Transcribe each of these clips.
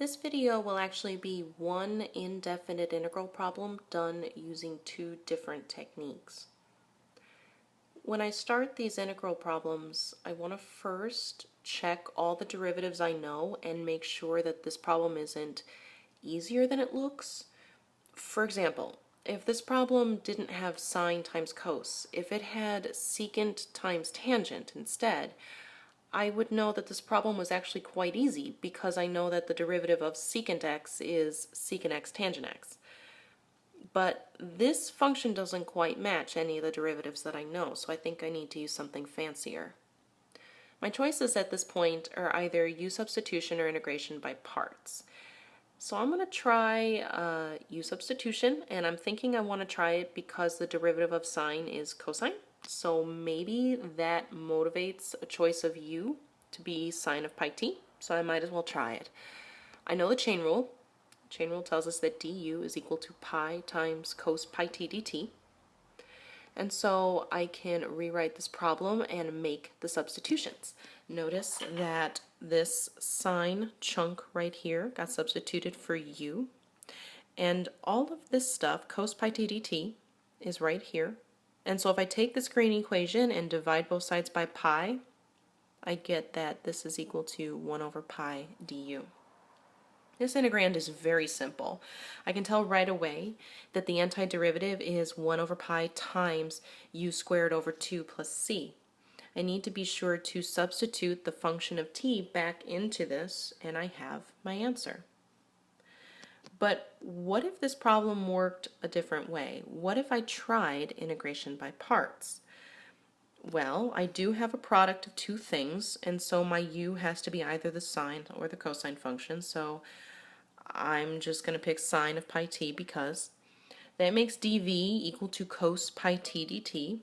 This video will actually be one indefinite integral problem done using two different techniques. When I start these integral problems, I want to first check all the derivatives I know and make sure that this problem isn't easier than it looks. For example, if this problem didn't have sine times cos, if it had secant times tangent instead, I would know that this problem was actually quite easy because I know that the derivative of secant x is secant x tangent x. But this function doesn't quite match any of the derivatives that I know, so I think I need to use something fancier. My choices at this point are either u substitution or integration by parts. So I'm going to try u substitution, and I'm thinking I want to try it because the derivative of sine is cosine. So maybe that motivates a choice of u to be sine of pi t, so I might as well try it. I know the chain rule. The chain rule tells us that du is equal to pi times cos pi t dt. And so I can rewrite this problem and make the substitutions. Notice that this sine chunk right here got substituted for u. And all of this stuff, cos pi t dt, is right here. And so if I take this green equation and divide both sides by pi, I get that this is equal to 1 over pi du. This integrand is very simple. I can tell right away that the antiderivative is 1 over pi times u squared over 2 plus c. I need to be sure to substitute the function of t back into this, and I have my answer. But what if this problem worked a different way? What if I tried integration by parts? Well, I do have a product of two things, and so my u has to be either the sine or the cosine function, so I'm just going to pick sine of pi t because that makes dv equal to cos pi t dt.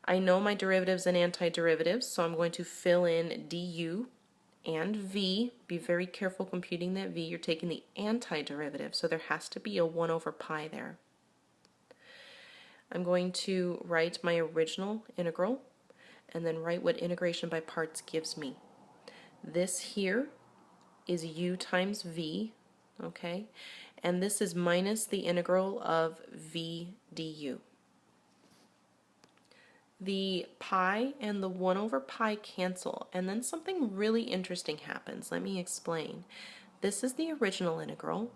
I know my derivatives and antiderivatives, so I'm going to fill in du and v. Be very careful computing that v. You're taking the antiderivative, so there has to be a 1 over pi there. I'm going to write my original integral and then write what integration by parts gives me. This here is u times v, okay? And this is minus the integral of v du. The pi and the 1 over pi cancel, and then something really interesting happens. Let me explain. This is the original integral,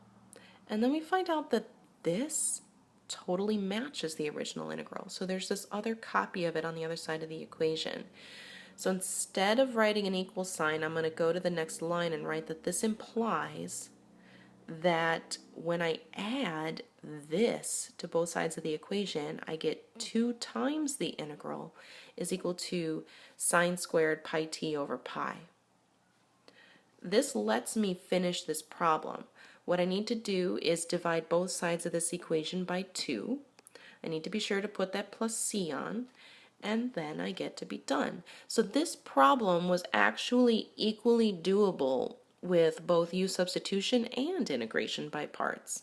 and then we find out that this totally matches the original integral. So there's this other copy of it on the other side of the equation. So instead of writing an equal sign, I'm going to go to the next line and write that this implies that when I add this to both sides of the equation, I get 2 times the integral is equal to sine squared pi t over pi. This lets me finish this problem. What I need to do is divide both sides of this equation by 2. I need to be sure to put that plus c on, and then I get to be done. So this problem was actually equally doable with both u substitution and integration by parts.